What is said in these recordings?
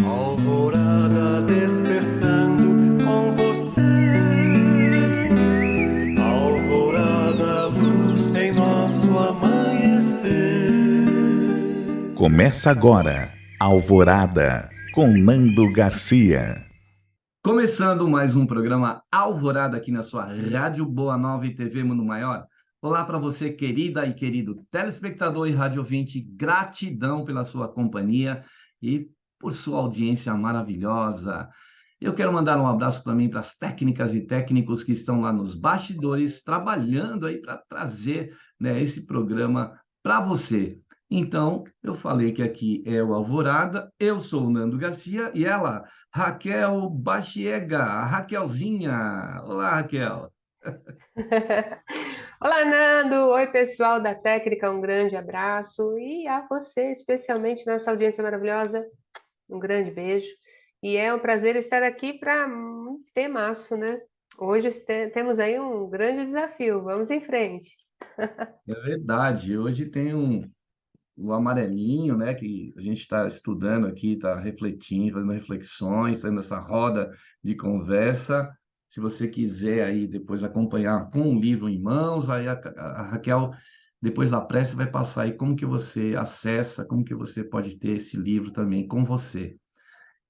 Alvorada despertando com você. Alvorada, luz em nosso amanhecer. Começa agora, Alvorada, com Nando Garcia. Começando mais um programa Alvorada aqui na sua Rádio Boa Nova e TV Mundo Maior. Olá para você, querida e querido telespectador e rádio ouvinte, gratidão pela sua companhia e por sua audiência maravilhosa. Eu quero mandar um abraço também para as técnicas e técnicos que estão lá nos bastidores, trabalhando aí para trazer, né, esse programa para você. Então, eu falei que aqui é o Alvorada, eu sou o Nando Garcia e ela, Raquel Bachiega, a Raquelzinha. Olá, Raquel. Olá, Nando! Oi, pessoal da técnica, um grande abraço. E a você, especialmente nessa audiência maravilhosa, um grande beijo. E é um prazer estar aqui para um temaço, né? Hoje temos aí um grande desafio. Vamos em frente. É verdade, hoje tem o amarelinho, né, que a gente está estudando aqui, está refletindo, fazendo reflexões, fazendo essa roda de conversa. Se você quiser aí depois acompanhar com o livro em mãos, aí a Raquel, depois da prece, vai passar aí como que você acessa, como que você pode ter esse livro também com você.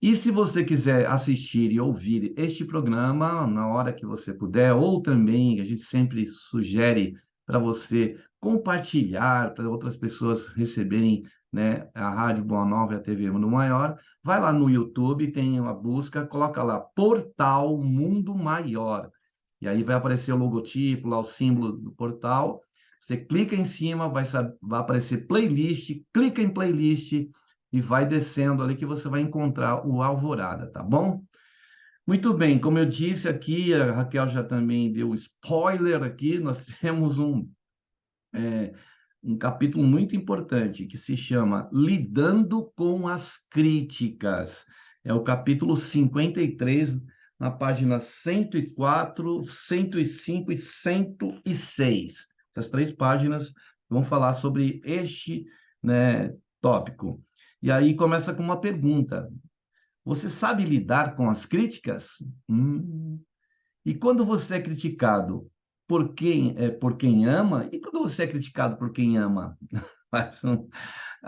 E se você quiser assistir e ouvir este programa na hora que você puder, ou também a gente sempre sugere para você compartilhar, para outras pessoas receberem, né, a Rádio Boa Nova e a TV Mundo Maior, vai lá no YouTube, tem uma busca, coloca lá Portal Mundo Maior. E aí vai aparecer o logotipo, lá o símbolo do portal. Você clica em cima, vai aparecer playlist, clica em playlist e vai descendo ali que você vai encontrar o Alvorada, tá bom? Muito bem, como eu disse aqui, a Raquel já também deu spoiler aqui, nós temos um capítulo muito importante que se chama Lidando com as Críticas. É o capítulo 53, na página 104, 105 e 106. Essas três páginas vão falar sobre este, né, tópico. E aí começa com uma pergunta. Você sabe lidar com as críticas? E quando você é criticado por quem ama, e quando você é criticado por quem ama? Mas,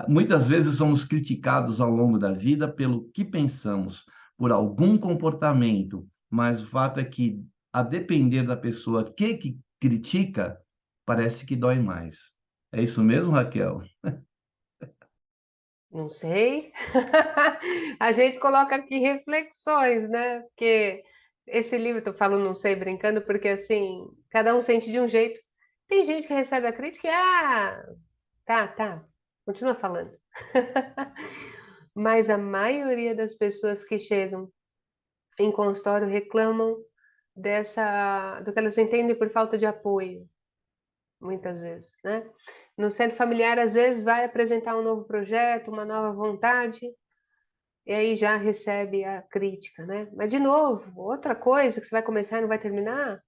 muitas vezes somos criticados ao longo da vida pelo que pensamos, por algum comportamento, mas o fato é que, a depender da pessoa que critica, parece que dói mais. É isso mesmo, Raquel? Não sei. A gente coloca aqui reflexões, né? Porque esse livro, eu falo não sei brincando, porque assim, cada um sente de um jeito. Tem gente que recebe a crítica e, tá, continua falando. Mas a maioria das pessoas que chegam em consultório reclamam do que elas entendem por falta de apoio, muitas vezes, né? No centro familiar, às vezes, vai apresentar um novo projeto, uma nova vontade, e aí já recebe a crítica, né? Mas, de novo, outra coisa que você vai começar e não vai terminar,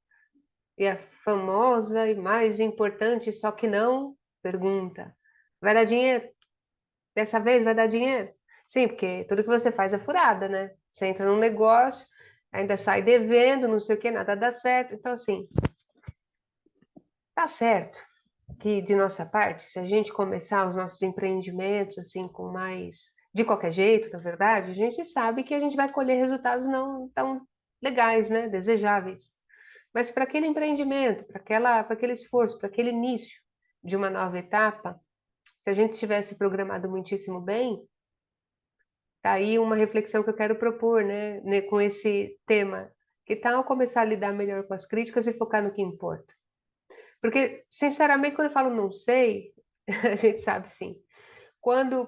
e a famosa e mais importante, só que não, pergunta: vai dar dinheiro? Dessa vez vai dar dinheiro? Sim, porque tudo que você faz é furada, né? Você entra num negócio, ainda sai devendo, não sei o que, nada dá certo. Então, assim, tá certo que de nossa parte, se a gente começar os nossos empreendimentos assim com mais de qualquer jeito, na verdade, a gente sabe que a gente vai colher resultados não tão legais, né? Desejáveis. Mas para aquele empreendimento, para aquele esforço, para aquele início de uma nova etapa, se a gente tivesse programado muitíssimo bem, tá aí uma reflexão que eu quero propor, né, com esse tema. Que tal começar a lidar melhor com as críticas e focar no que importa? Porque, sinceramente, quando eu falo não sei, a gente sabe sim.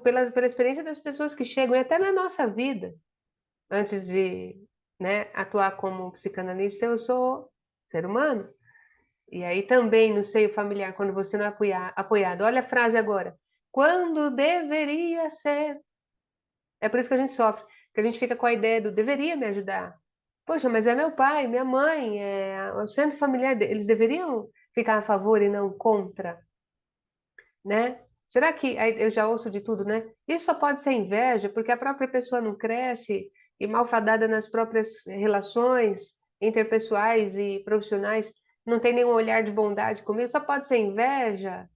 Pela experiência das pessoas que chegam, e até na nossa vida, antes de, né, atuar como psicanalista, eu sou ser humano. E aí também no seio familiar, quando você não é apoiado. Olha a frase agora. Quando deveria ser. É por isso que a gente sofre, que a gente fica com a ideia do deveria me ajudar. Poxa, mas é meu pai, minha mãe, é o centro familiar, eles deveriam ficar a favor e não contra, né? Será que aí eu já ouço de tudo, né? Isso só pode ser inveja, porque a própria pessoa não cresce e malfadada nas próprias relações interpessoais e profissionais, não tem nenhum olhar de bondade comigo, só pode ser inveja.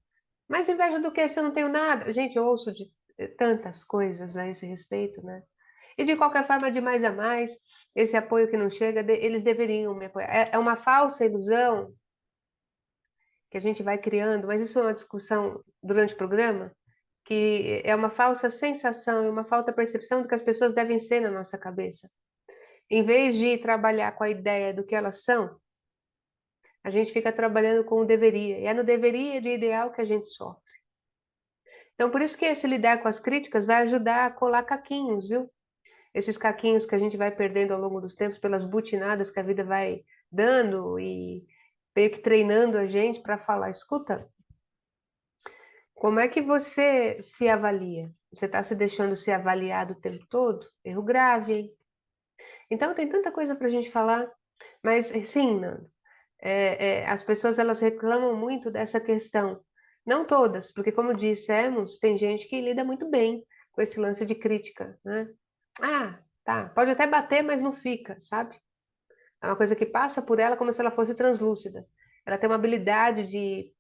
Mas inveja do quê? Se eu não tenho nada? Gente, eu ouço de tantas coisas a esse respeito, né? E de qualquer forma, de mais a mais, esse apoio que não chega, eles deveriam me apoiar. É uma falsa ilusão que a gente vai criando, mas isso é uma discussão durante o programa, que é uma falsa sensação e uma falta percepção do que as pessoas devem ser na nossa cabeça. Em vez de trabalhar com a ideia do que elas são, a gente fica trabalhando com o deveria. E é no deveria de ideal que a gente sofre. Então, por isso que esse lidar com as críticas vai ajudar a colar caquinhos, viu? Esses caquinhos que a gente vai perdendo ao longo dos tempos pelas butinadas que a vida vai dando e meio que treinando a gente para falar, escuta, como é que você se avalia? Você está se deixando ser avaliado o tempo todo? Erro grave, hein? Então tem tanta coisa para a gente falar, mas sim, Nando, as pessoas elas reclamam muito dessa questão. Não todas, porque como dissemos, tem gente que lida muito bem com esse lance de crítica, né? Ah, tá, pode até bater, mas não fica, sabe? É uma coisa que passa por ela como se ela fosse translúcida. Ela tem uma habilidade de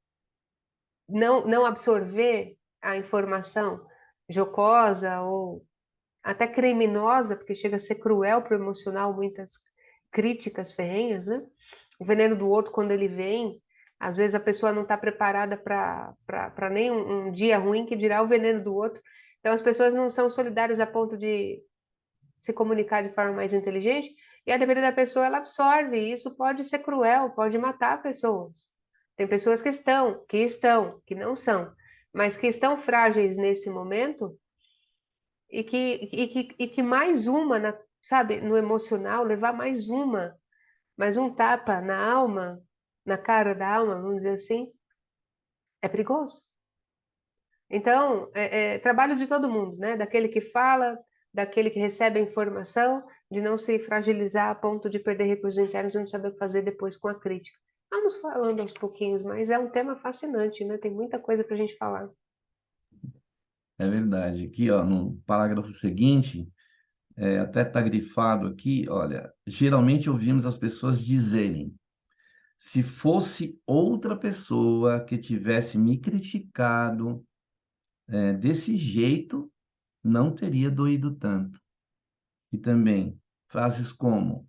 não absorver a informação jocosa ou até criminosa, porque chega a ser cruel para o emocional, muitas críticas ferrenhas, né? O veneno do outro, quando ele vem, às vezes a pessoa não está preparada para nem um dia ruim, que dirá o veneno do outro. Então as pessoas não são solidárias a ponto de se comunicar de forma mais inteligente, e a depender da pessoa, ela absorve, e isso pode ser cruel, pode matar pessoas. Tem pessoas que não são, mas que estão frágeis nesse momento e que mais uma, sabe, no emocional, levar mais um tapa na alma, na cara da alma, vamos dizer assim, é perigoso. Então, é trabalho de todo mundo, né? Daquele que fala, daquele que recebe a informação, de não se fragilizar a ponto de perder recursos internos e não saber o que fazer depois com a crítica. Vamos falando aos pouquinhos, mas é um tema fascinante, né? Tem muita coisa para a gente falar. É verdade. Aqui, ó, no parágrafo seguinte, até está grifado aqui, olha, geralmente ouvimos as pessoas dizerem, se fosse outra pessoa que tivesse me criticado, desse jeito, não teria doído tanto. E também frases como: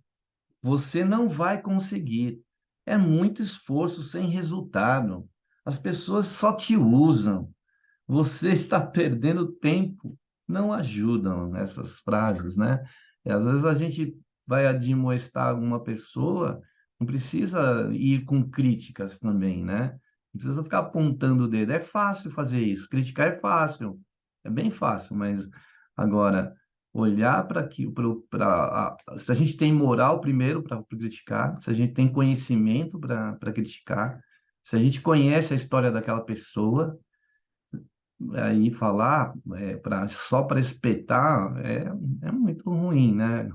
você não vai conseguir, é muito esforço sem resultado, as pessoas só te usam, você está perdendo tempo. Não ajudam essas frases, né? E às vezes a gente vai admoestar alguma pessoa, não precisa ir com críticas também, né? Não precisa ficar apontando o dedo. É fácil fazer isso, criticar é fácil, é bem fácil, mas agora olhar para aquilo, se a gente tem moral primeiro para criticar, se a gente tem conhecimento para criticar, se a gente conhece a história daquela pessoa, aí falar só para espetar é muito ruim, né?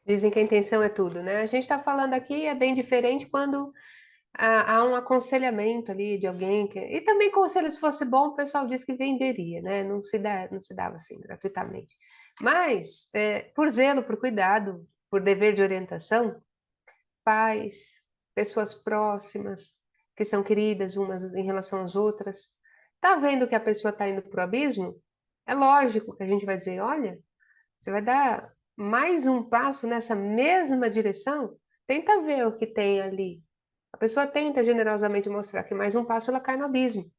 Dizem que a intenção é tudo, né? A gente está falando aqui é bem diferente quando há um aconselhamento ali de alguém que... E também conselho, se fosse bom, o pessoal diz que venderia, né? Não se dava assim, gratuitamente. Mas, por zelo, por cuidado, por dever de orientação, pais, pessoas próximas, que são queridas umas em relação às outras, tá vendo que a pessoa está indo para o abismo? É lógico que a gente vai dizer, olha, você vai dar mais um passo nessa mesma direção? Tenta ver o que tem ali. A pessoa tenta generosamente mostrar que mais um passo ela cai no abismo.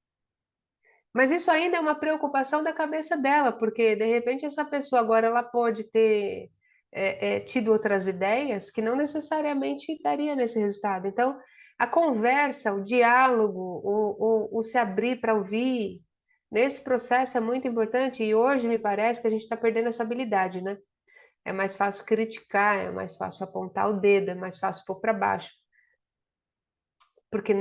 Mas isso ainda é uma preocupação da cabeça dela, porque de repente essa pessoa agora ela pode ter tido outras ideias que não necessariamente daria nesse resultado. Então, a conversa, o diálogo, o se abrir para ouvir, nesse processo é muito importante e hoje me parece que a gente está perdendo essa habilidade, né? É mais fácil criticar, é mais fácil apontar o dedo, é mais fácil pôr para baixo. Porque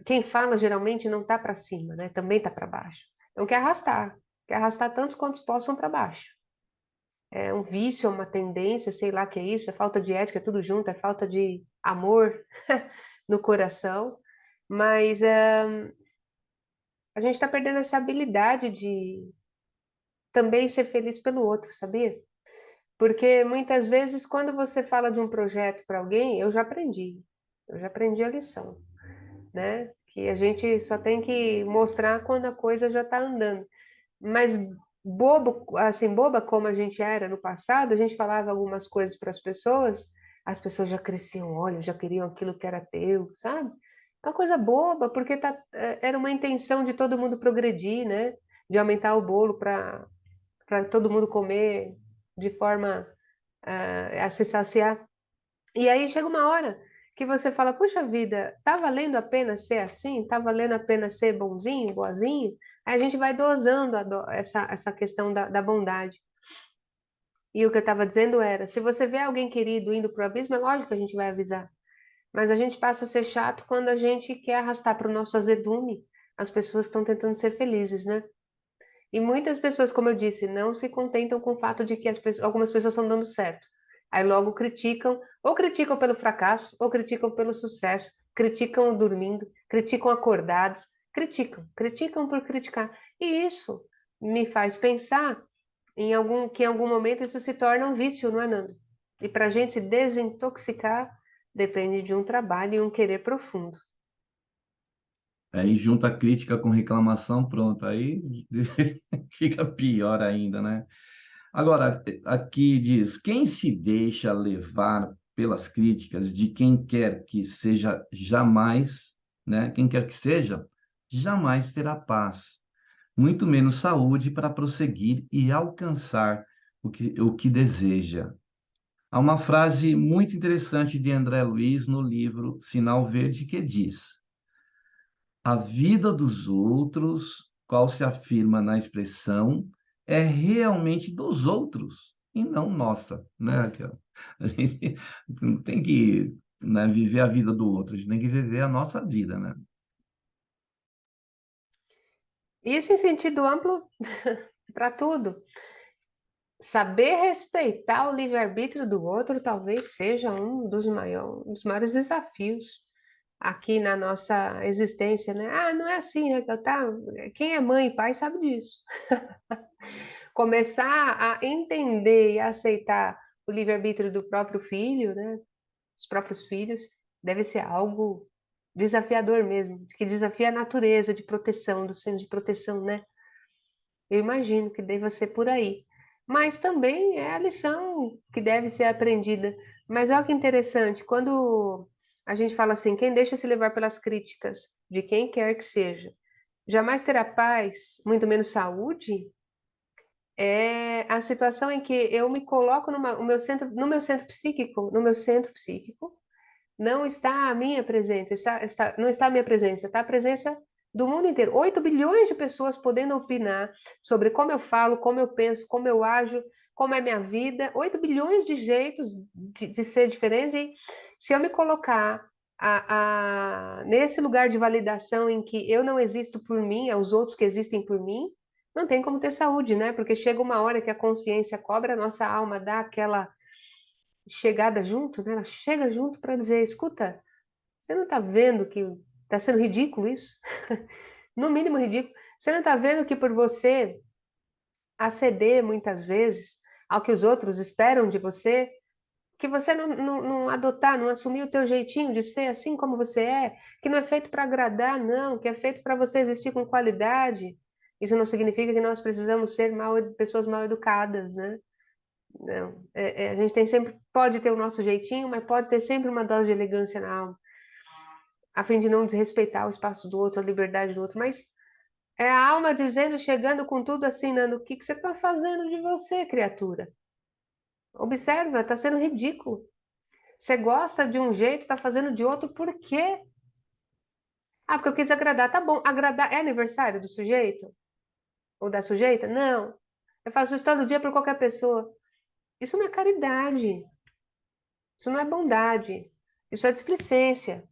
quem fala geralmente não está para cima, né? Também está para baixo. Então quer arrastar tantos quantos possam para baixo. É um vício, é uma tendência, sei lá o que é isso, é falta de ética, é tudo junto, é falta de amor no coração. Mas a gente está perdendo essa habilidade de também ser feliz pelo outro, sabia? Porque muitas vezes, quando você fala de um projeto para alguém, eu já aprendi a lição, né? Que a gente só tem que mostrar quando a coisa já está andando. Mas bobo, assim, boba como a gente era no passado, a gente falava algumas coisas para as pessoas já cresciam, olha, já queriam aquilo que era teu, sabe? É uma coisa boba, porque era uma intenção de todo mundo progredir, né? De aumentar o bolo para todo mundo comer de forma a se saciar. E aí chega uma hora que você fala, puxa vida, tá valendo a pena ser assim? Tá valendo a pena ser bonzinho, boazinho? Aí a gente vai dosando essa questão da bondade. E o que eu estava dizendo era, se você vê alguém querido indo para o abismo, é lógico que a gente vai avisar. Mas a gente passa a ser chato quando a gente quer arrastar para o nosso azedume as pessoas que estão tentando ser felizes, né? E muitas pessoas, como eu disse, não se contentam com o fato de que algumas pessoas estão dando certo. Aí logo criticam, ou criticam pelo fracasso, ou criticam pelo sucesso, criticam dormindo, criticam acordados, criticam por criticar. E isso me faz pensar que em algum momento isso se torna um vício, não é, Nando? E para a gente se desintoxicar, depende de um trabalho e um querer profundo. Aí junta a crítica com reclamação, pronto, aí fica pior ainda, né? Agora, aqui diz: quem se deixa levar pelas críticas de quem quer que seja jamais, né? Quem quer que seja, jamais terá paz, muito menos saúde para prosseguir e alcançar o que deseja. Há uma frase muito interessante de André Luiz no livro Sinal Verde que diz: a vida dos outros, qual se afirma na expressão, é realmente dos outros e não nossa, né, Raquel? A gente não tem que, né, viver a vida do outro, a gente tem que viver a nossa vida, né? Isso em sentido amplo para tudo. Saber respeitar o livre-arbítrio do outro talvez seja um dos maiores desafios aqui na nossa existência, né? Ah, não é assim, Raquel, tá? Quem é mãe e pai sabe disso. Começar a entender e aceitar o livre-arbítrio do próprio filho, né? Os próprios filhos, deve ser algo desafiador mesmo, que desafia a natureza de proteção, do senso de proteção, né? Eu imagino que deva ser por aí. Mas também é a lição que deve ser aprendida. Mas olha que interessante, quando a gente fala assim, quem deixa se levar pelas críticas de quem quer que seja, jamais terá paz, muito menos saúde, é a situação em que eu me coloco no meu centro psíquico, não está a minha presença, não está a minha presença, está a presença do mundo inteiro. 8 bilhões de pessoas podendo opinar sobre como eu falo, como eu penso, como eu ajo, como é minha vida. 8 bilhões de jeitos de ser diferentes. E se eu me colocar nesse lugar de validação em que eu não existo por mim, é os outros que existem por mim, não tem como ter saúde, né? Porque chega uma hora que a consciência cobra, a nossa alma dá aquela chegada junto, né? Ela chega junto para dizer, escuta, você não está vendo que está sendo ridículo isso? No mínimo ridículo. Você não está vendo que por você aceder muitas vezes ao que os outros esperam de você, que você não adotar, não assumir o teu jeitinho de ser assim como você é, que não é feito para agradar, não, que é feito para você existir com qualidade. Isso não significa que nós precisamos ser pessoas mal educadas, né? Não, a gente tem sempre, pode ter o nosso jeitinho, mas pode ter sempre uma dose de elegância na alma, a fim de não desrespeitar o espaço do outro, a liberdade do outro. Mas é a alma dizendo, chegando com tudo assim, Nando, o que que você está fazendo de você, criatura? Observa, está sendo ridículo. Você gosta de um jeito, está fazendo de outro, por quê? Ah, porque eu quis agradar. Tá bom, agradar é aniversário do sujeito? Ou da sujeita? Não. Eu faço isso todo dia por qualquer pessoa. Isso não é caridade. Isso não é bondade. Isso é displicência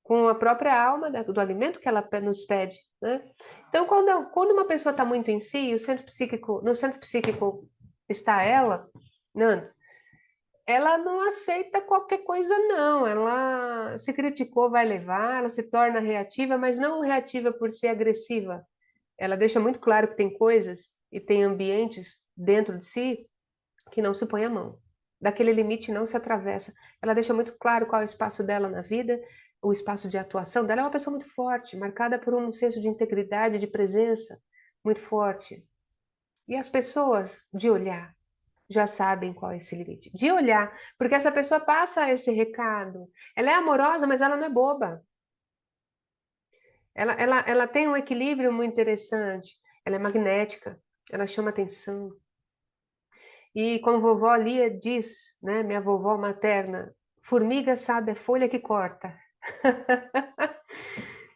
com a própria alma do alimento que ela nos pede, né? Então, quando uma pessoa está muito em si, no centro psíquico está ela, Nando, ela não aceita qualquer coisa, não. Ela se criticou, vai levar, ela se torna reativa, mas não reativa por ser agressiva. Ela deixa muito claro que tem coisas e tem ambientes dentro de si que não se põe a mão. Daquele limite não se atravessa. Ela deixa muito claro qual é o espaço dela na vida, o espaço de atuação dela. É uma pessoa muito forte, marcada por um senso de integridade, de presença muito forte. E as pessoas, de olhar, já sabem qual é esse limite. De olhar, porque essa pessoa passa esse recado. Ela é amorosa, mas ela não é boba. Ela tem um equilíbrio muito interessante. Ela é magnética, ela chama atenção. E como vovó Lia diz, né, minha vovó materna, formiga sabe a folha que corta.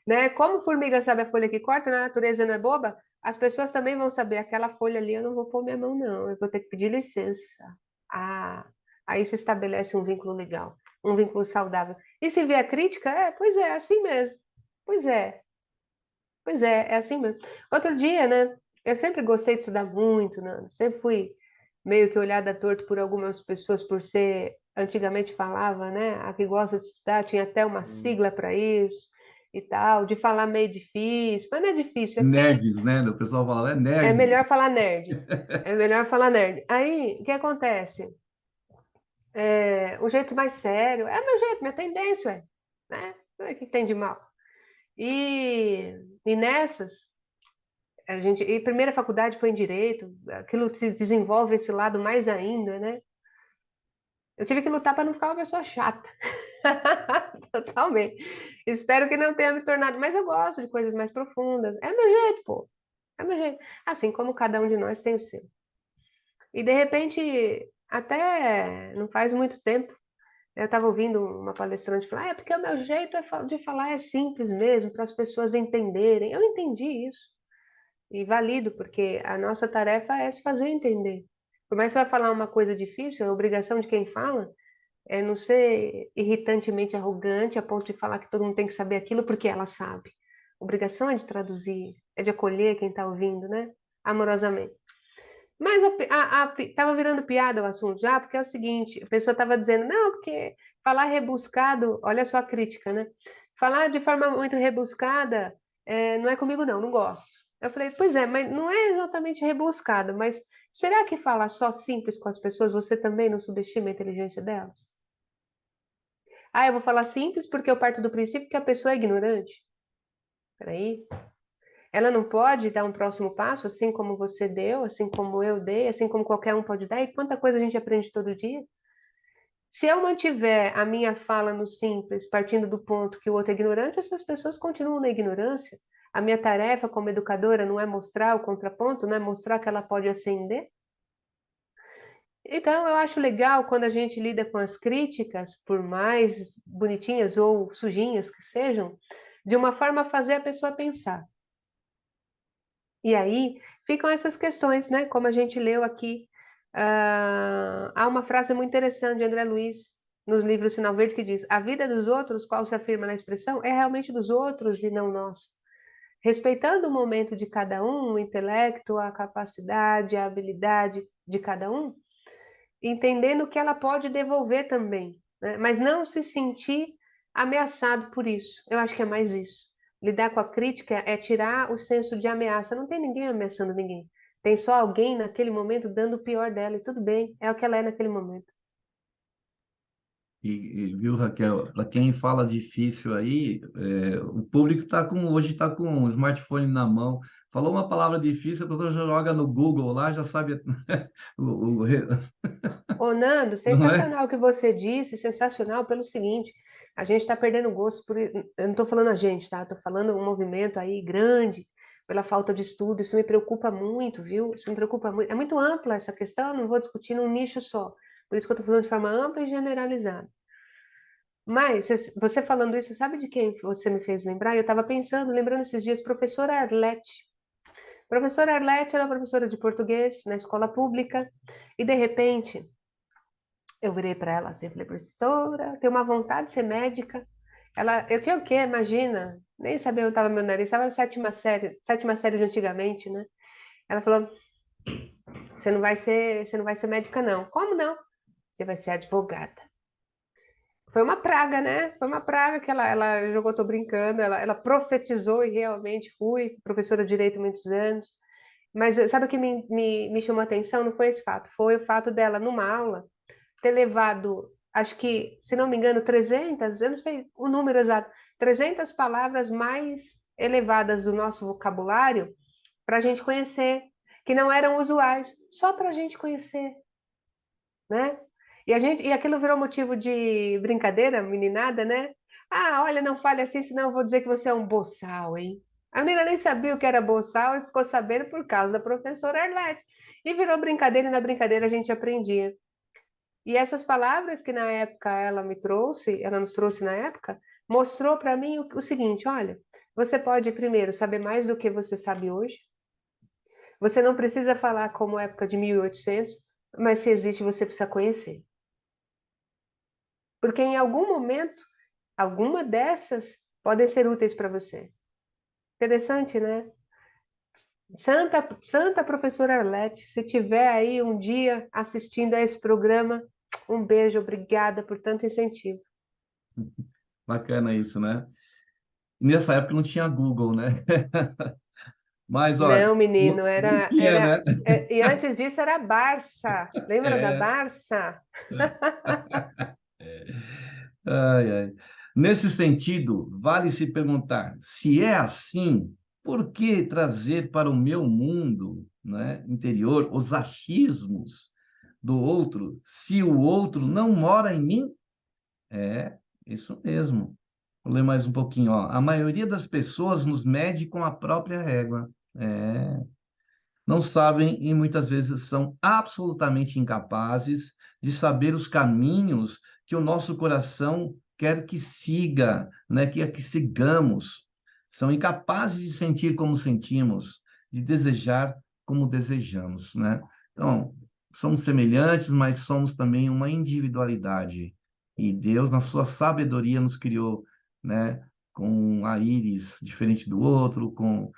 Né? Como formiga sabe a folha que corta, na natureza não é boba, as pessoas também vão saber, aquela folha ali eu não vou pôr minha mão não, eu vou ter que pedir licença. Ah, aí se estabelece um vínculo legal, um vínculo saudável. E se vier a crítica, pois é assim mesmo. Pois é, pois é assim mesmo. Outro dia, né, eu sempre gostei de estudar muito, né? Sempre fui meio que olhada torto por algumas pessoas por ser, antigamente falava, né, a que gosta de estudar, tinha até uma sigla para isso e tal, de falar meio difícil, mas não é difícil, é porque Nerds, né? O pessoal fala, é é nerd. melhor falar nerd. É melhor falar nerd. Aí, o que acontece? O jeito mais sério, é meu jeito, minha tendência, né? O que tem de mal? E nessas, e primeira faculdade foi em direito, aquilo se desenvolve esse lado mais ainda, né? Eu tive que lutar para não ficar uma pessoa chata. Totalmente. Espero que não tenha me tornado, mas eu gosto de coisas mais profundas. É meu jeito, pô. É meu jeito. Assim como cada um de nós tem o seu. E de repente, até não faz muito tempo, eu estava ouvindo uma palestrante falar, porque o meu jeito de falar é simples mesmo, para as pessoas entenderem. Eu entendi isso. E valido, porque a nossa tarefa é se fazer entender. Por mais que você vai falar uma coisa difícil, a obrigação de quem fala é não ser irritantemente arrogante a ponto de falar que todo mundo tem que saber aquilo porque ela sabe. A obrigação é de traduzir, é de acolher quem está ouvindo, né? Amorosamente. Mas tava virando piada o assunto já, porque é o seguinte, a pessoa estava dizendo, não, porque falar rebuscado, olha só a crítica, né? Falar de forma muito rebuscada, não é comigo não, não gosto. Eu falei, pois é, mas não é exatamente rebuscado, mas será que falar só simples com as pessoas, você também não subestima a inteligência delas? Ah, eu vou falar simples porque eu parto do princípio que a pessoa é ignorante. Peraí. Ela não pode dar um próximo passo, assim como você deu, assim como eu dei, assim como qualquer um pode dar, e quanta coisa a gente aprende todo dia. Se eu mantiver a minha fala no simples, partindo do ponto que o outro é ignorante, essas pessoas continuam na ignorância. A minha tarefa como educadora não é mostrar o contraponto, não é mostrar que ela pode ascender. Então, eu acho legal quando a gente lida com as críticas, por mais bonitinhas ou sujinhas que sejam, de uma forma a fazer a pessoa pensar. E aí ficam essas questões, né? Como a gente leu aqui. Há uma frase muito interessante de André Luiz nos livros Sinal Verde que diz: a vida dos outros, qual se afirma na expressão, é realmente dos outros e não nós. Respeitando o momento de cada um, o intelecto, a capacidade, a habilidade de cada um, entendendo que ela pode devolver também, né? Mas não se sentir ameaçado por isso. Eu acho que é mais isso. Lidar com a crítica é tirar o senso de ameaça. Não tem ninguém ameaçando ninguém. Tem só alguém naquele momento dando o pior dela e tudo bem, é o que ela é naquele momento. Viu, Raquel, para quem fala difícil aí, o público hoje está com um smartphone na mão. Falou uma palavra difícil, a pessoa já joga no Google lá, já sabe Ô, Nando, não é? sensacional o que você disse, sensacional pelo seguinte, a gente está perdendo gosto por. Eu não estou falando a gente, tá? Estou falando um movimento aí grande pela falta de estudo, isso me preocupa muito, viu? Isso me preocupa muito. É muito ampla essa questão, eu não vou discutir num nicho só. Por isso que eu estou falando de forma ampla e generalizada. Mas, você falando isso, sabe de quem você me fez lembrar? Eu estava pensando, lembrando esses dias, professora Arlete. Professora Arlete era professora de português na escola pública, e de repente eu virei para ela assim, falei, professora, tenho uma vontade de ser médica. Eu tinha o quê? Imagina, nem sabia onde estava meu nariz, estava na sétima série de antigamente, né? Ela falou, você não vai ser médica, não. Como não? você vai ser advogada. Foi uma praga, né? Foi uma praga que ela jogou, tô brincando, ela profetizou e realmente fui professora de direito há muitos anos. Mas sabe o que me chamou a atenção? Não foi esse fato, foi o fato dela, numa aula, ter levado, acho que, se não me engano, 300, eu não sei o número exato, 300 palavras mais elevadas do nosso vocabulário para a gente conhecer, que não eram usuais, só para a gente conhecer, né? E aquilo virou motivo de brincadeira, meninada, né? Ah, olha, não fale assim, senão eu vou dizer que você é um boçal, hein? A menina nem sabia o que era boçal e ficou sabendo por causa da professora Arlete. E virou brincadeira, e na brincadeira a gente aprendia. E essas palavras que na época ela nos trouxe na época, mostrou para mim o seguinte: olha, você pode primeiro saber mais do que você sabe hoje. Você não precisa falar como época de 1800, mas se existe, você precisa conhecer. Porque em algum momento, alguma dessas podem ser úteis para você. Interessante, né? Santa professora Arlete, se tiver aí um dia assistindo a esse programa, um beijo, obrigada por tanto incentivo. Bacana isso, né? Nessa época não tinha Google, né? Mas, olha, Não, não, menino, não tinha, né? e antes disso era Barça. Lembra da É. Barça? Ai, ai. Nesse sentido, vale se perguntar, se é assim, por que trazer para o meu mundo, né, interior os achismos do outro, se o outro não mora em mim? É, isso mesmo. Vou ler mais um pouquinho, ó. A maioria das pessoas nos mede com a própria régua. É, não sabem e muitas vezes são absolutamente incapazes de saber os caminhos que o nosso coração quer que siga, né? Quer que sigamos. São incapazes de sentir como sentimos, de desejar como desejamos, né? Então, somos semelhantes, mas somos também uma individualidade. E Deus, na sua sabedoria, nos criou, né? Com a íris diferente do outro, com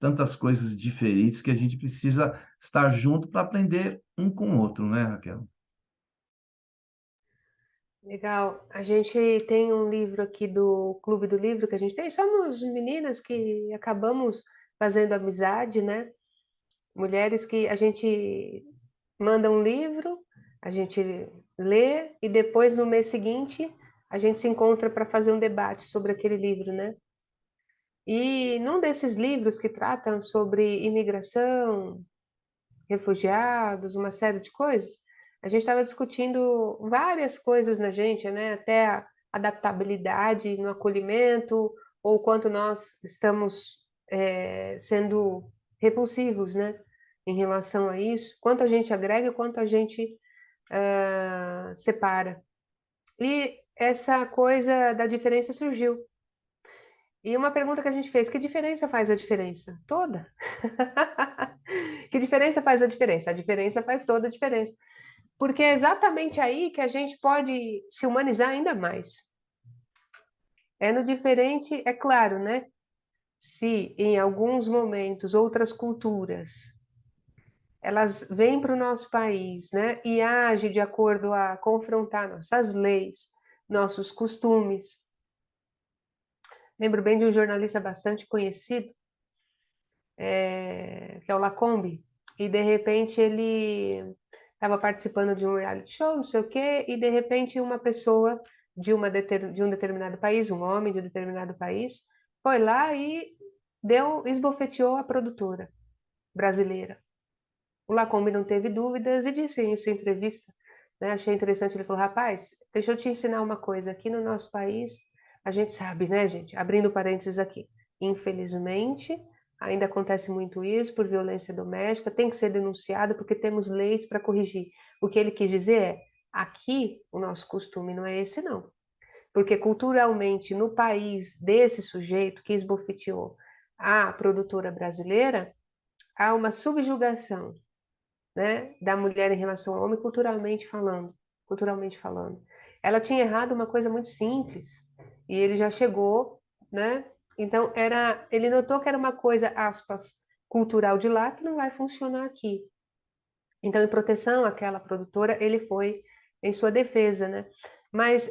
tantas coisas diferentes que a gente precisa estar junto para aprender um com o outro, né, Raquel? Legal. A gente tem um livro aqui do Clube do Livro que a gente tem. Somos meninas que acabamos fazendo amizade, né? Mulheres que a gente manda um livro, a gente lê e depois no mês seguinte a gente se encontra para fazer um debate sobre aquele livro, né? E num desses livros que tratam sobre imigração, refugiados, uma série de coisas, a gente estava discutindo várias coisas na gente, né? Até a adaptabilidade no acolhimento, ou quanto nós estamos sendo repulsivos, né? Em relação a isso, quanto a gente agrega e quanto a gente separa. E essa coisa da diferença surgiu. E uma pergunta que a gente fez: que diferença faz a diferença? Toda. Que diferença faz a diferença? A diferença faz toda a diferença. Porque é exatamente aí que a gente pode se humanizar ainda mais. É no diferente, é claro, né? Se em alguns momentos outras culturas elas vêm para o nosso país, né, e agem de acordo a confrontar nossas leis, nossos costumes. Lembro bem de um jornalista bastante conhecido, que é o Lacombe, e de repente ele estava participando de um reality show, não sei o quê, e de repente uma pessoa de um determinado país, um homem de um determinado país, foi lá e esbofeteou a produtora brasileira. O Lacombe não teve dúvidas e disse em sua entrevista, né, achei interessante, ele falou: rapaz, deixa eu te ensinar uma coisa, aqui no nosso país, a gente sabe, né, gente, abrindo parênteses aqui, infelizmente, ainda acontece muito isso por violência doméstica, tem que ser denunciado porque temos leis para corrigir. O que ele quis dizer é, aqui o nosso costume não é esse não, porque culturalmente no país desse sujeito que esbofeteou a produtora brasileira, há uma subjugação, né, da mulher em relação ao homem culturalmente falando. Ela tinha errado uma coisa muito simples e ele já chegou, né? Então ele notou que era uma coisa, aspas, cultural de lá que não vai funcionar aqui. Então, em proteção àquela produtora, ele foi em sua defesa, né? Mas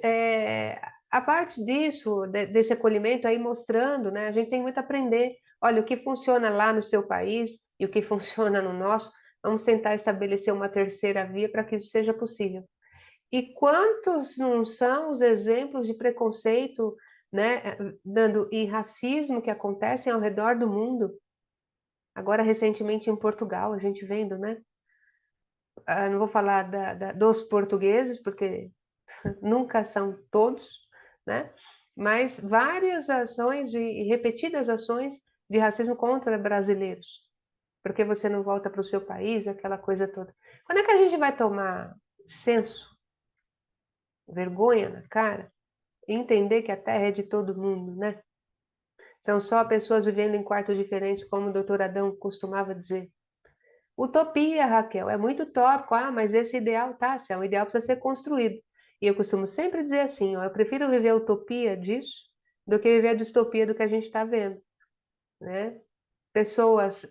a parte disso, desse acolhimento aí mostrando, né? A gente tem muito a aprender. Olha, o que funciona lá no seu país e o que funciona no nosso, vamos tentar estabelecer uma terceira via para que isso seja possível. E quantos não são os exemplos de preconceito, né, e racismo que acontecem ao redor do mundo? Agora, recentemente, em Portugal, a gente vendo, né? Não vou falar dos portugueses, porque nunca são todos, né? Mas várias ações e repetidas ações de racismo contra brasileiros. Porque você não volta para o seu país, aquela coisa toda. Quando é que a gente vai tomar senso, vergonha na cara, e entender que a Terra é de todo mundo, né? São só pessoas vivendo em quartos diferentes, como o doutor Adão costumava dizer. Utopia, Raquel, é muito tópico. Ah, mas esse ideal, tá, se é um ideal, precisa ser construído. E eu costumo sempre dizer assim, ó, eu prefiro viver a utopia disso do que viver a distopia do que a gente está vendo, né? Pessoas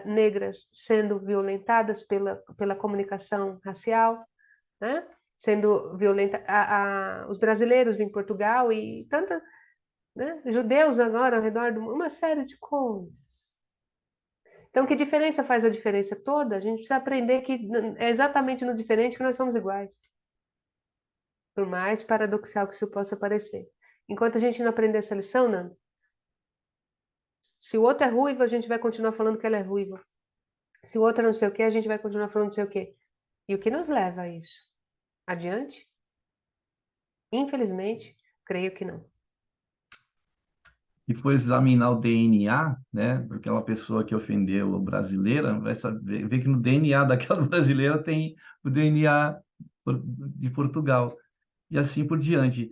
negras sendo violentadas pela comunicação racial, né? Sendo violenta, os brasileiros em Portugal e tanta, né? Judeus agora ao redor do mundo, uma série de coisas. Então, que diferença faz a diferença toda? A gente precisa aprender que é exatamente no diferente que nós somos iguais. Por mais paradoxal que isso possa parecer. Enquanto a gente não aprender essa lição, Nando, se o outro é ruivo, a gente vai continuar falando que ela é ruiva. Se o outro é não sei o que, a gente vai continuar falando não sei o que. E o que nos leva a isso? Adiante? Infelizmente, creio que não. E for examinar o DNA, né, daquela pessoa que ofendeu a brasileira, vai saber, ver que no DNA daquela brasileira tem o DNA de Portugal. E assim por diante.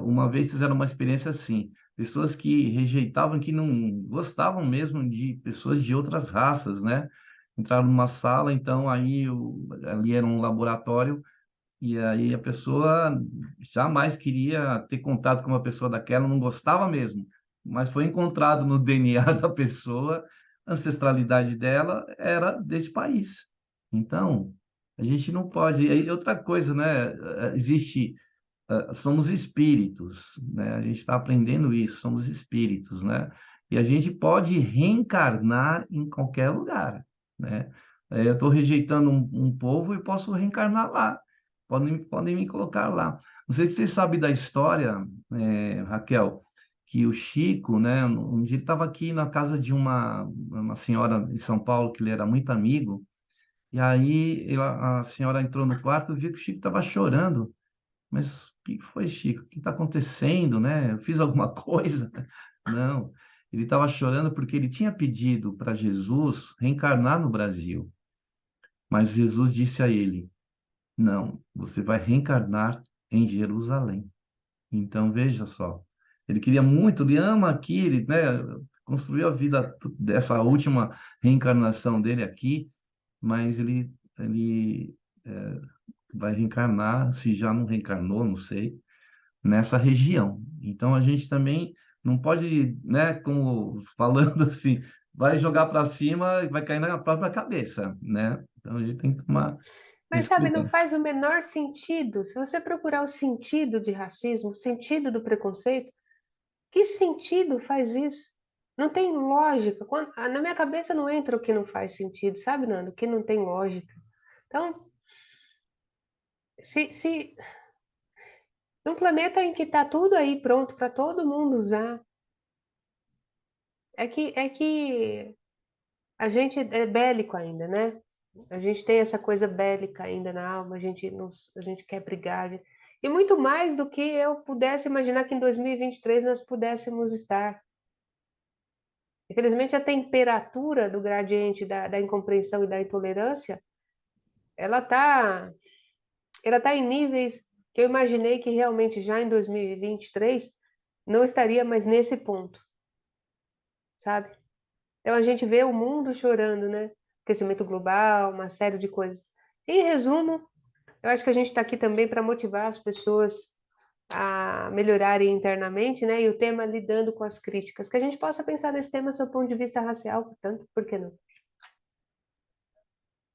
Uma vez fizeram uma experiência assim, pessoas que rejeitavam, que não gostavam mesmo de pessoas de outras raças, né? Entraram numa sala, então aí ali era um laboratório, e aí a pessoa jamais queria ter contato com uma pessoa daquela, não gostava mesmo, mas foi encontrado no DNA da pessoa, a ancestralidade dela era desse país. Então, a gente não pode. E outra coisa, né? Existe somos espíritos, né? A gente está aprendendo isso, somos espíritos, né? E a gente pode reencarnar em qualquer lugar, né? Eu estou rejeitando um povo e posso reencarnar lá. Podem me colocar lá. Não sei se você sabe da história, Raquel, que o Chico, né? Um dia ele estava aqui na casa de uma senhora em São Paulo, que ele era muito amigo, e aí a senhora entrou no quarto e viu que o Chico estava chorando. Mas o que foi, Chico? O que está acontecendo, né? Eu fiz alguma coisa? Não. Ele estava chorando porque ele tinha pedido para Jesus reencarnar no Brasil. Mas Jesus disse a ele: não, você vai reencarnar em Jerusalém. Então, veja só. Ele queria muito, ele ama aqui, ele, né, construiu a vida dessa última reencarnação dele aqui, mas ele vai reencarnar, se já não reencarnou, não sei, nessa região. Então a gente também não pode, né, como falando assim, vai jogar para cima e vai cair na própria cabeça, né? Então a gente tem que tomar Mas esse sabe, não cuidado. faz o menor sentido. Se você procurar o sentido de racismo, o sentido do preconceito, que sentido faz isso? Não tem lógica. Na minha cabeça não entra o que não faz sentido, sabe, Nando? O que não tem lógica. Então, se num planeta em que está tudo aí pronto para todo mundo usar, é que a gente é bélico ainda, né? A gente tem essa coisa bélica ainda na alma, a gente quer brigar. E muito mais do que eu pudesse imaginar que em 2023 nós pudéssemos estar. Infelizmente, a temperatura do gradiente da incompreensão e da intolerância, ela está ela tá em níveis que eu imaginei que realmente já em 2023 não estaria mais nesse ponto, sabe? Então a gente vê o mundo chorando, né? Aquecimento global, uma série de coisas. Em resumo, eu acho que a gente está aqui também para motivar as pessoas a melhorarem internamente, né? E o tema lidando com as críticas, que a gente possa pensar nesse tema sob o ponto de vista racial, portanto, por que não?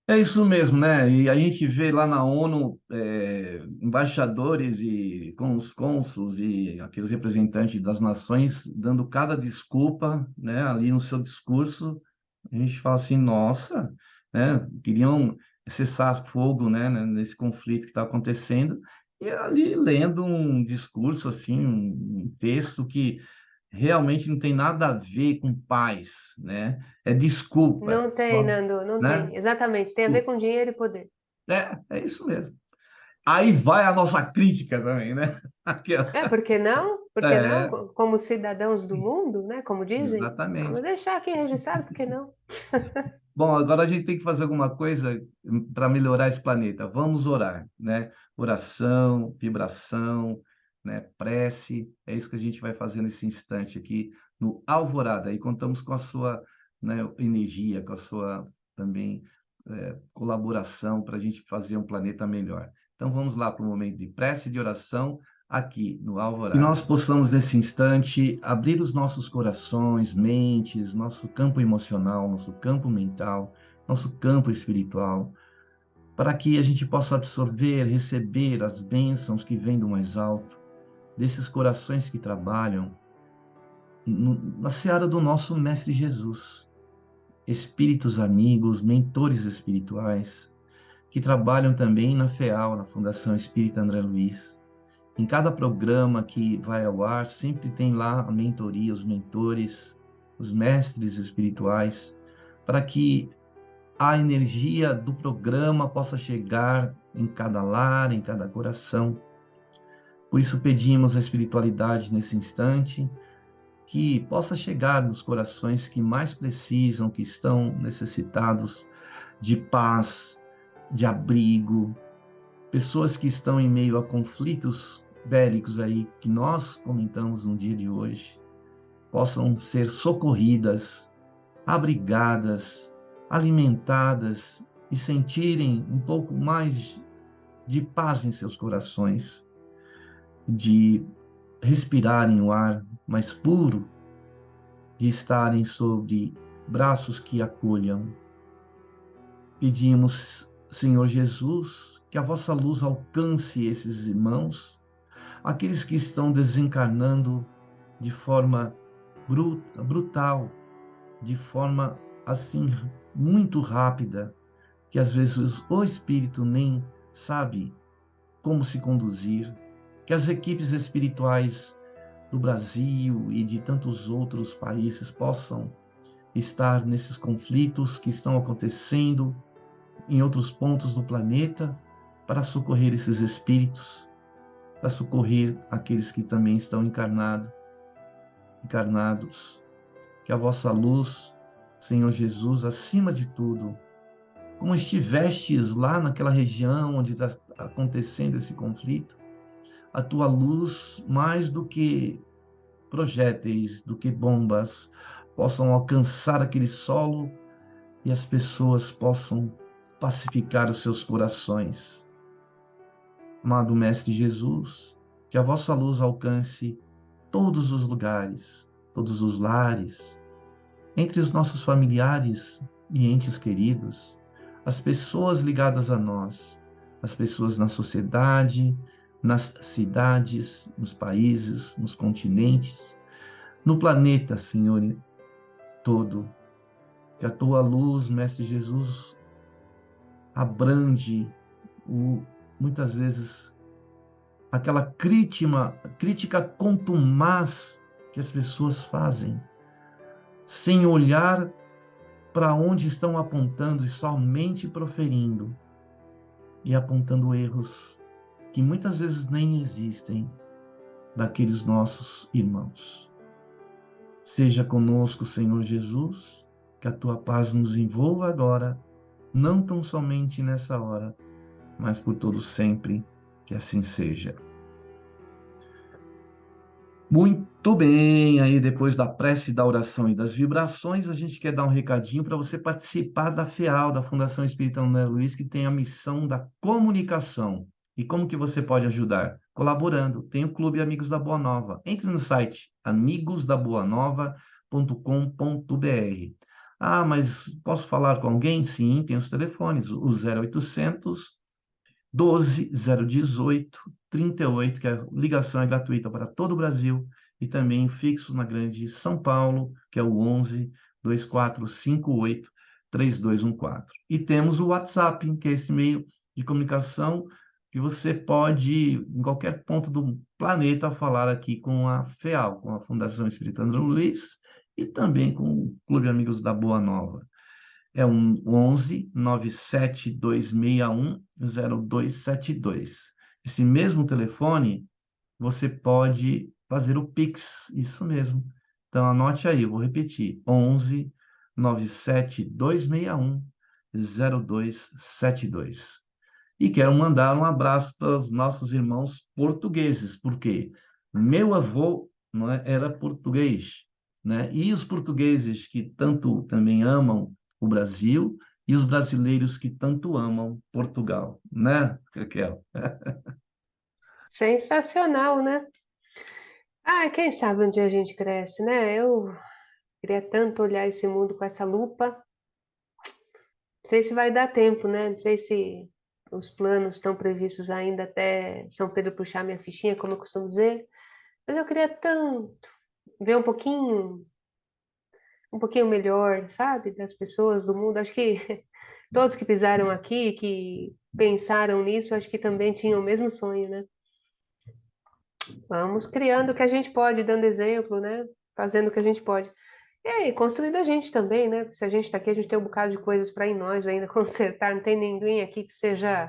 É isso mesmo, né? E a gente vê lá na ONU embaixadores e cônsuls e aqueles representantes das nações dando cada desculpa, né? Ali no seu discurso, a gente fala assim, nossa, né? Queriam cessar fogo, né? Nesse conflito que está acontecendo e ali lendo um discurso assim, um texto que realmente não tem nada a ver com paz, né? É desculpa, Não tem, Nando, não né? tem. Exatamente, tem a ver com dinheiro e poder. É isso mesmo. Aí vai a nossa crítica também, né? Aquela- É, por que não? Por que não? É, Como cidadãos do mundo, né? Como dizem. Vamos exatamente. deixar aqui registrado, por que não? Bom, agora a gente tem que fazer alguma coisa para melhorar esse planeta. Vamos orar, né? Oração, vibração, né? Prece. É isso que a gente vai fazer nesse instante aqui no Alvorada. E contamos com a sua, né, energia, com a sua também colaboração para a gente fazer um planeta melhor. Então vamos lá para o momento de prece e de oração aqui no Alvorada. Que nós possamos, nesse instante, abrir os nossos corações, mentes, nosso campo emocional, nosso campo mental, nosso campo espiritual, para que a gente possa absorver, receber as bênçãos que vêm do mais alto, desses corações que trabalham na seara do nosso Mestre Jesus. Espíritos amigos, mentores espirituais, que trabalham também na FEAL, na Fundação Espírita André Luiz. Em cada programa que vai ao ar, sempre tem lá a mentoria, os mentores, os mestres espirituais, para que a energia do programa possa chegar em cada lar, em cada coração. Por isso pedimos a espiritualidade nesse instante, que possa chegar nos corações que mais precisam, que estão necessitados de paz, de abrigo, pessoas que estão em meio a conflitos bélicos aí que nós comentamos no dia de hoje, possam ser socorridas, abrigadas, alimentadas e sentirem um pouco mais de paz em seus corações, de respirarem o ar mais puro, de estarem sobre braços que acolham. Pedimos, Senhor Jesus, que a vossa luz alcance esses irmãos, aqueles que estão desencarnando de forma brutal, de forma assim muito rápida, que às vezes o espírito nem sabe como se conduzir, que as equipes espirituais do Brasil e de tantos outros países possam estar nesses conflitos que estão acontecendo em outros pontos do planeta para socorrer esses espíritos, para socorrer aqueles que também estão encarnados. Que a vossa luz, Senhor Jesus, acima de tudo, como estivestes lá naquela região onde está acontecendo esse conflito, a tua luz, mais do que projéteis, do que bombas, possam alcançar aquele solo e as pessoas possam pacificar os seus corações. Amado Mestre Jesus, que a vossa luz alcance todos os lugares, todos os lares, entre os nossos familiares e entes queridos, as pessoas ligadas a nós, as pessoas na sociedade, nas cidades, nos países, nos continentes, no planeta, Senhor, todo. Que a tua luz, Mestre Jesus, abrande muitas vezes aquela crítica contumaz que as pessoas fazem, sem olhar para onde estão apontando e somente proferindo e apontando erros que muitas vezes nem existem daqueles nossos irmãos. Seja conosco, Senhor Jesus, que a tua paz nos envolva agora, não tão somente nessa hora, mas por todo sempre, que assim seja. Muito bem, aí depois da prece, da oração e das vibrações, a gente quer dar um recadinho para você participar da FEAL, da Fundação Espírita André Luiz, que tem a missão da comunicação. E como que você pode ajudar? Colaborando. Tem o Clube Amigos da Boa Nova. Entre no site amigosdaboanova.com.br. Ah, mas posso falar com alguém? Sim, tem os telefones, o 0800 12 018 38, que a ligação é gratuita para todo o Brasil, e também fixo na Grande São Paulo, que é o 11 2458 3214. E temos o WhatsApp, que é esse meio de comunicação que você pode, em qualquer ponto do planeta, falar aqui com a FEAL, com a Fundação Espírita André Luiz, e também com o Clube Amigos da Boa Nova. É um 11 97261 0272. Esse mesmo telefone, você pode fazer o Pix, isso mesmo. Então, anote aí, eu vou repetir: 11 97261 0272. E quero mandar um abraço para os nossos irmãos portugueses, porque meu avô, não é, era português, né? E os portugueses que tanto também amam o Brasil e os brasileiros que tanto amam Portugal, né, Raquel? Sensacional, né? Ah, quem sabe onde a gente cresce, né? Eu queria tanto olhar esse mundo com essa lupa. Não sei se vai dar tempo, né? Não sei se os planos estão previstos ainda até São Pedro puxar minha fichinha, como eu costumo dizer. Mas eu queria tanto ver um pouquinho melhor, sabe? Das pessoas, do mundo. Acho que todos que pisaram aqui, que pensaram nisso, acho que também tinham o mesmo sonho, né? Vamos criando o que a gente pode, dando exemplo, né? Fazendo o que a gente pode. E aí, construindo a gente também, né? Se a gente está aqui, a gente tem um bocado de coisas para em nós ainda consertar. Não tem ninguém aqui que seja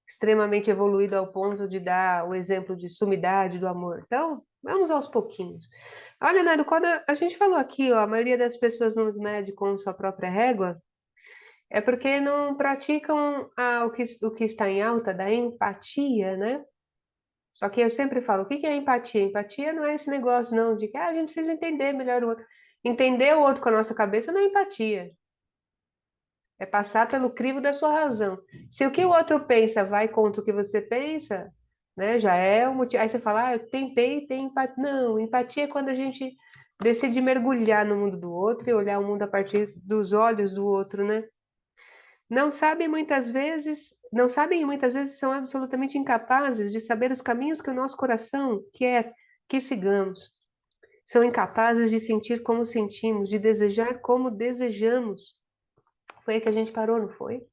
extremamente evoluído ao ponto de dar o exemplo de sumidade do amor. Então, vamos aos pouquinhos. Olha, Nado, quando a gente falou aqui, ó, a maioria das pessoas não os mede com sua própria régua, é porque não praticam o que está em alta da empatia, né? Só que eu sempre falo, o que que é empatia? Empatia não é esse negócio, não, de que a gente precisa entender melhor o outro. Entender o outro com a nossa cabeça não é empatia. É passar pelo crivo da sua razão. Se o que o outro pensa vai contra o que você pensa, né, já é o motivo. Aí você fala, ah, eu tentei ter empatia. Não, empatia é quando a gente decide mergulhar no mundo do outro e olhar o mundo a partir dos olhos do outro, né? Não sabem e muitas vezes são absolutamente incapazes de saber os caminhos que o nosso coração quer que sigamos. São incapazes de sentir como sentimos, de desejar como desejamos. Foi aí que a gente parou, não foi?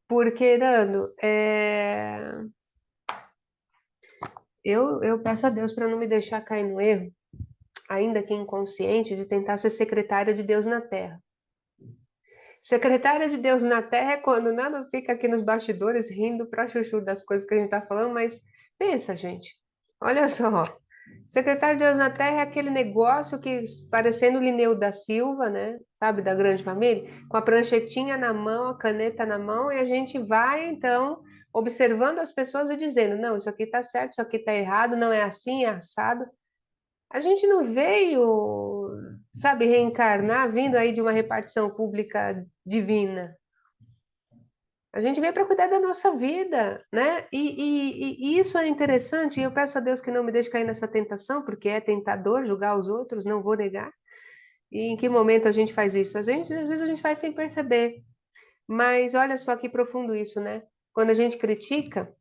Porque, Nando, eu peço a Deus para não me deixar cair no erro, ainda que inconsciente, de tentar ser secretária de Deus na Terra. Secretária de Deus na Terra é quando nada fica aqui nos bastidores rindo pra chuchu das coisas que a gente tá falando, mas pensa, gente, olha só. Secretário de Deus na Terra é aquele negócio que, parecendo o Linneu da Silva, né? Sabe, da grande família, com a pranchetinha na mão, a caneta na mão, e a gente vai, então, observando as pessoas e dizendo, não, isso aqui tá certo, isso aqui tá errado, não é assim, é assado. A gente não veio, sabe, reencarnar vindo aí de uma repartição pública divina. A gente veio para cuidar da nossa vida, né? E isso é interessante, e eu peço a Deus que não me deixe cair nessa tentação, porque é tentador julgar os outros, não vou negar. E em que momento a gente faz isso? Às vezes a gente faz sem perceber. Mas olha só que profundo isso, né? Quando a gente critica,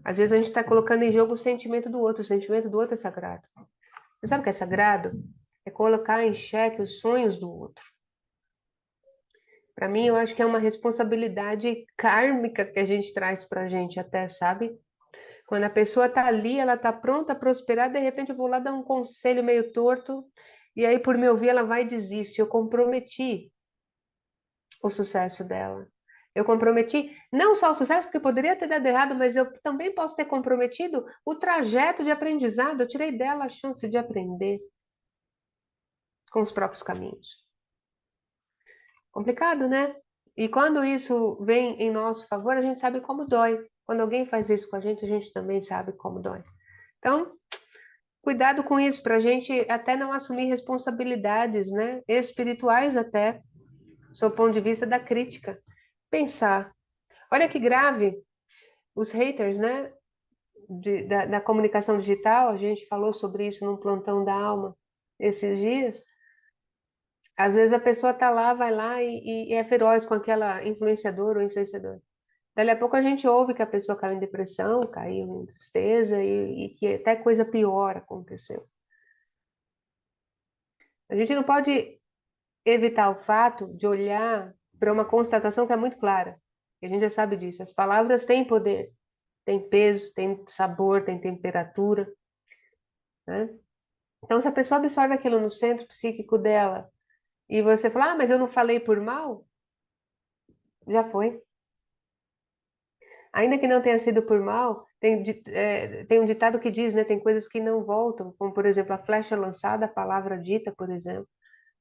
às vezes a gente está colocando em jogo o sentimento do outro é sagrado. Você sabe o que é sagrado? É colocar em xeque os sonhos do outro. Para mim, eu acho que é uma responsabilidade kármica que a gente traz para a gente até, sabe? Quando a pessoa está ali, ela está pronta a prosperar, de repente eu vou lá dar um conselho meio torto, e aí, por me ouvir, ela vai e desiste. Eu comprometi o sucesso dela. Eu comprometi não só o sucesso, porque poderia ter dado errado, mas eu também posso ter comprometido o trajeto de aprendizado. Eu tirei dela a chance de aprender com os próprios caminhos. Complicado, né? E quando isso vem em nosso favor, a gente sabe como dói. Quando alguém faz isso com a gente também sabe como dói. Então, cuidado com isso, para a gente até não assumir responsabilidades, né? Espirituais até, sob o ponto de vista da crítica. Pensar. Olha que grave, os haters, né? Da comunicação digital, a gente falou sobre isso num plantão da alma esses dias. Às vezes a pessoa tá lá, vai lá e é feroz com aquela influenciadora ou influenciador. Dali a pouco a gente ouve que a pessoa caiu em depressão, caiu em tristeza e que até coisa pior aconteceu. A gente não pode evitar o fato de olhar para uma constatação que é muito clara. E a gente já sabe disso. As palavras têm poder, têm peso, têm sabor, têm temperatura, né? Então, se a pessoa absorve aquilo no centro psíquico dela e você fala, ah, mas eu não falei por mal, já foi. Ainda que não tenha sido por mal, tem um ditado que diz, né? Tem coisas que não voltam, como, por exemplo, a flecha lançada, a palavra dita, por exemplo.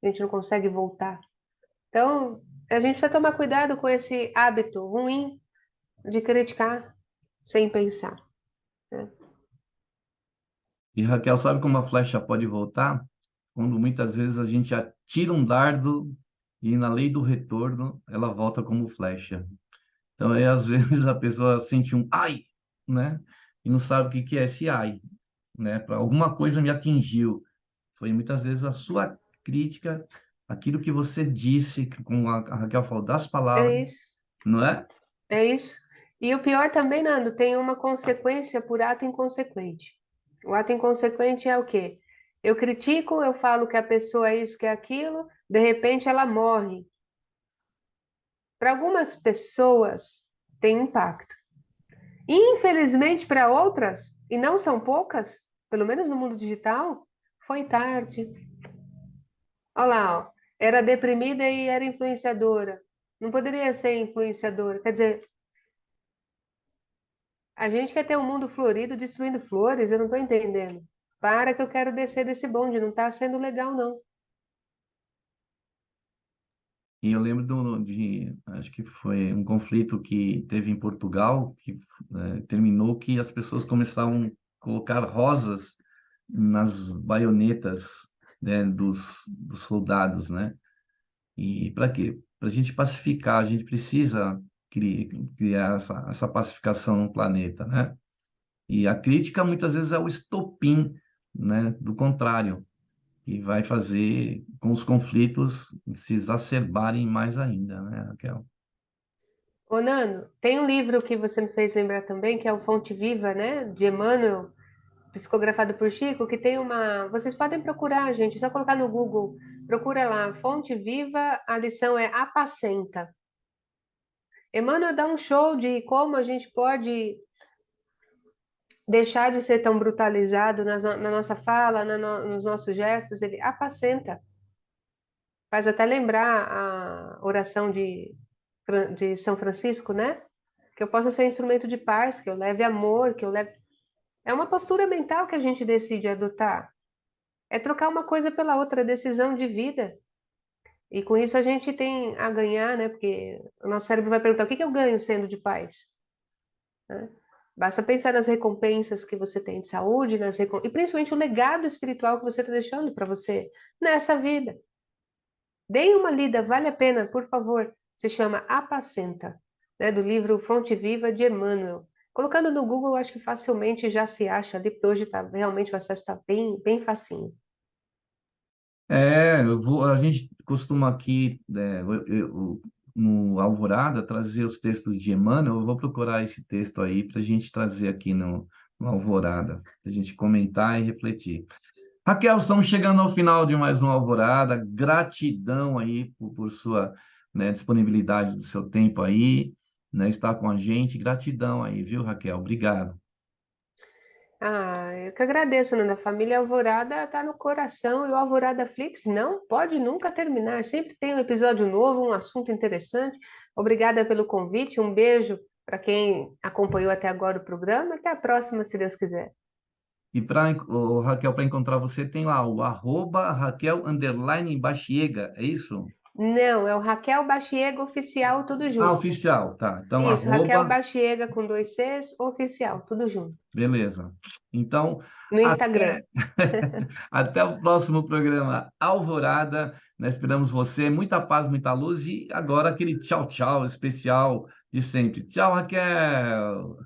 A gente não consegue voltar. Então, a gente precisa tomar cuidado com esse hábito ruim de criticar sem pensar, né? E Raquel, sabe como a flecha pode voltar? Quando muitas vezes a gente atira um dardo e na lei do retorno ela volta como flecha. Então, aí, às vezes a pessoa sente um ai, né? E não sabe o que que é esse ai, né? Para alguma coisa me atingiu. Foi muitas vezes a sua crítica, aquilo que você disse, como a Raquel falou, das palavras, É isso, não é? é isso. E o pior também, Nando, tem uma consequência por ato inconsequente. O ato inconsequente é o quê? Eu critico, eu falo que a pessoa é isso, que é aquilo, de repente ela morre. Para algumas pessoas tem impacto. Infelizmente, para outras, e não são poucas, pelo menos no mundo digital, foi tarde. Olha lá, ó, era deprimida e era influenciadora. Não poderia ser influenciadora. Quer dizer, a gente quer ter um mundo florido destruindo flores, eu não estou entendendo. Para que eu quero descer desse bonde, não está sendo legal, não. E eu lembro acho que foi um conflito que teve em Portugal, que terminou que as pessoas começavam a colocar rosas nas baionetas, né, dos soldados, né? E para quê? Para a gente pacificar, a gente precisa criar essa pacificação no planeta, né? E a crítica muitas vezes é o estopim, né, do contrário, que vai fazer com os conflitos se exacerbarem mais ainda, né, Raquel? Ô, Nando, tem um livro que você me fez lembrar também, que é o Fonte Viva, né, de Emmanuel, psicografado por Chico, que tem uma. Vocês podem procurar, gente, é só colocar no Google. Procura lá, Fonte Viva, a lição é Apacenta. Emmanuel dá um show de como a gente pode deixar de ser tão brutalizado na nossa fala, nos nossos gestos. Ele apacenta. Faz até lembrar a oração de São Francisco, né? Que eu possa ser instrumento de paz, que eu leve amor, que eu leve. É uma postura mental que a gente decide adotar. É trocar uma coisa pela outra, decisão de vida. E com isso a gente tem a ganhar, né? Porque o nosso cérebro vai perguntar: o que que eu ganho sendo de paz? Né? Basta pensar nas recompensas que você tem de saúde, e principalmente o legado espiritual que você está deixando para você nessa vida. Deem uma lida, vale a pena, por favor. Se chama Apacenta, né? Do livro Fonte Viva de Emmanuel. Colocando no Google, acho que facilmente já se acha ali, porque hoje realmente o acesso está bem, bem facinho. A gente costuma aqui, no Alvorada, trazer os textos de Emmanuel. Eu vou procurar esse texto aí para a gente trazer aqui no Alvorada, para a gente comentar e refletir. Raquel, estamos chegando ao final de mais um Alvorada. Gratidão aí por sua, né, disponibilidade do seu tempo aí, né, estar com a gente. Gratidão aí, viu, Raquel? Obrigado. Ah, eu que agradeço, Nanda. A família Alvorada está no coração e o Alvorada Flix não pode nunca terminar. Sempre tem um episódio novo, um assunto interessante. Obrigada pelo convite. Um beijo para quem acompanhou até agora o programa. Até a próxima, se Deus quiser. E Raquel, para encontrar você, tem lá o @Raquel_Bachiega, é isso? Não, é o Raquel Baxiega Oficial, tudo Ah, junto. oficial, tá. Então, Isso, Raquel Baxiega com 2 Cs, Oficial, tudo junto. beleza. Então, No Instagram. até, até o próximo programa Alvorada. Nós esperamos você. Muita paz, muita luz. E agora aquele tchau, tchau especial de sempre. Tchau, Raquel.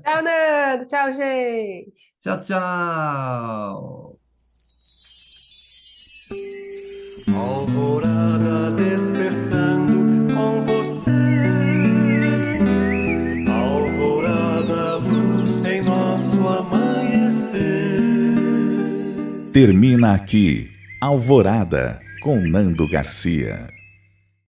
Tchau, Nando. Tchau, gente. Tchau, tchau. Alvorada despertando com você. Alvorada, luz em nosso amanhecer. Termina aqui Alvorada, com Nando Garcia.